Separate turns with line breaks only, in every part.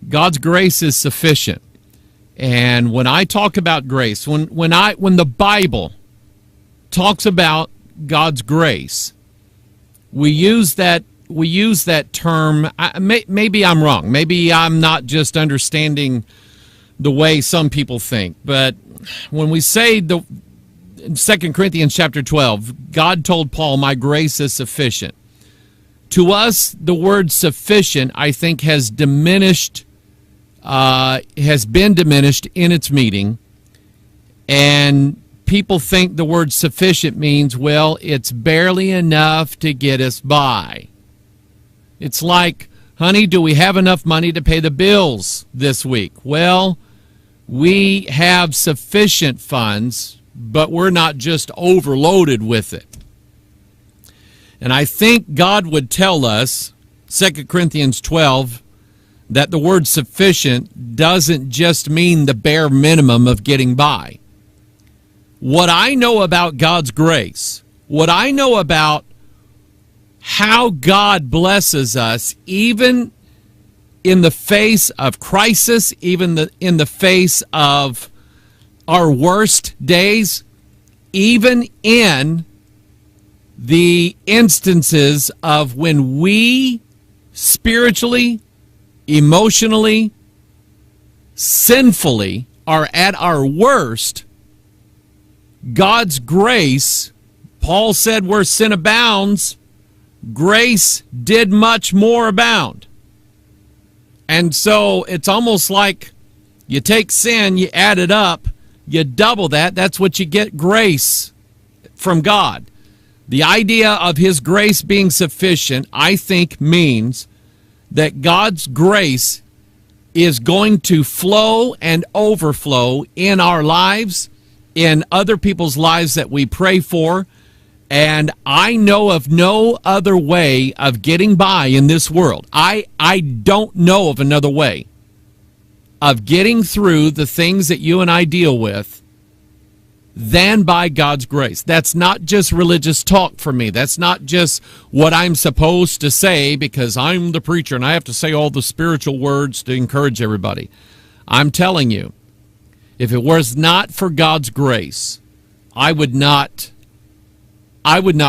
God's grace is sufficient. And when I talk about grace, when the Bible talks about God's grace, we use that term. Maybe I'm wrong. Maybe I'm not just understanding the way some people think. But when we say in 2 Corinthians chapter 12, God told Paul, "My grace is sufficient." To us, the word "sufficient," I think, has been diminished in its meaning, and people think the word "sufficient" means, well, it's barely enough to get us by. It's like, honey, do we have enough money to pay the bills this week? Well, we have sufficient funds, but we're not just overloaded with it. And I think God would tell us, 2 Corinthians 12, that the word "sufficient" doesn't just mean the bare minimum of getting by. What I know about God's grace, what I know about how God blesses us, even in the face of crisis, even in the face of our worst days, even in the instances of when we spiritually, emotionally, sinfully are at our worst, God's grace, Paul said, where sin abounds, grace did much more abound. And so it's almost like you take sin, you add it up, you double that. That's what you get, grace from God. The idea of His grace being sufficient, I think, means that God's grace is going to flow and overflow in our lives, in other people's lives that we pray for. And I know of no other way of getting by in this world. I don't know of another way of getting through the things that you and I deal with than by God's grace. That's not just religious talk for me. That's not just what I'm supposed to say because I'm the preacher and I have to say all the spiritual words to encourage everybody. I'm telling you, if it was not for God's grace, I would not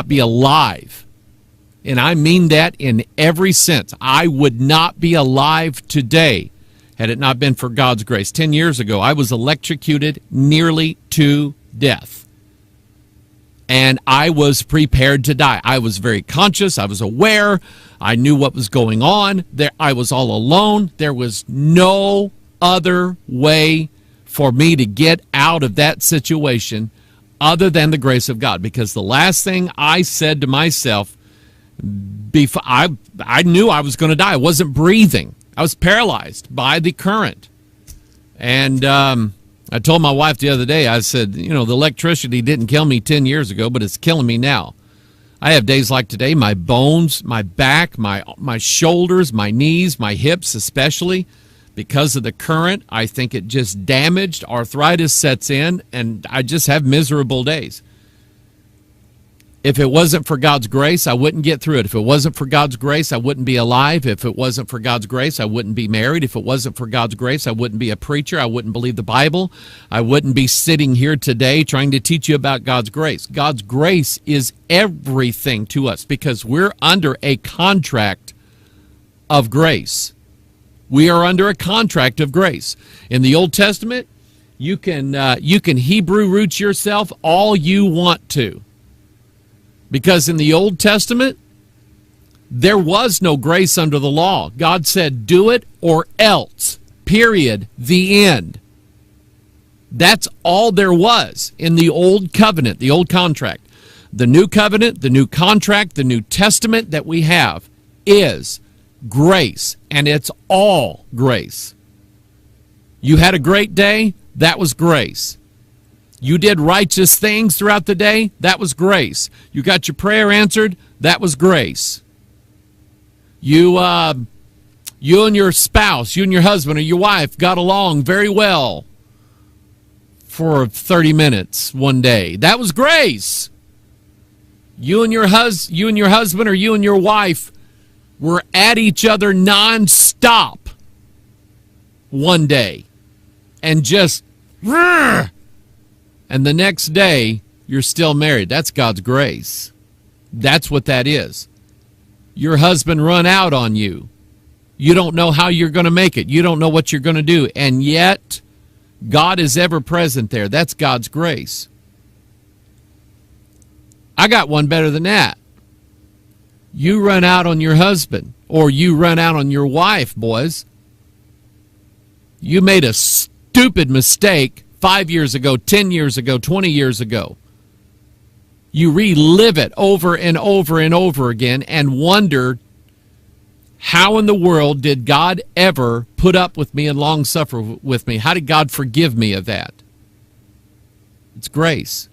be alive. And I mean that in every sense. I would not be alive today had it not been for God's grace. 10 years ago, I was electrocuted nearly to death. And I was prepared to die. I was very conscious. I was aware. I knew what was going on. I was all alone. There was no other way for me to get out of that situation other than the grace of God. Because the last thing I said to myself, before I knew I was going to die. I wasn't breathing. I was paralyzed by the current. And I told my wife the other day, I said, the electricity didn't kill me 10 years ago, but it's killing me now. I have days like today, my bones, my back, my shoulders, my knees, my hips especially, because of the current, I think it just damaged. Arthritis sets in, and I just have miserable days. If it wasn't for God's grace, I wouldn't get through it. If it wasn't for God's grace, I wouldn't be alive. If it wasn't for God's grace, I wouldn't be married. If it wasn't for God's grace, I wouldn't be a preacher. I wouldn't believe the Bible. I wouldn't be sitting here today trying to teach you about God's grace. God's grace is everything to us because we're under a contract of grace. We are under a contract of grace. In the Old Testament, you can Hebrew root yourself all you want to. Because in the Old Testament, there was no grace under the law. God said, do it or else. Period. The end. That's all there was in the Old Covenant, the Old Contract. The New Covenant, the New Contract, the New Testament that we have is grace, and it's all grace. You had a great day, that was grace. You did righteous things throughout the day, that was grace. You got your prayer answered, that was grace. You and your spouse, you and your husband or your wife got along very well for 30 minutes one day. That was grace. You and your husband or you and your wife were at each other nonstop. one day and just, and the next day you're still married. That's God's grace. That's what that is. Your husband run out on you. You don't know how you're going to make it. You don't know what you're going to do. And yet, God is ever present there. That's God's grace. I got one better than that. You run out on your husband, or you run out on your wife, boys. You made a stupid mistake 5 years ago, 10 years ago, 20 years ago. You relive it over and over and over again and wonder, how in the world did God ever put up with me and long suffer with me? How did God forgive me of that? It's grace.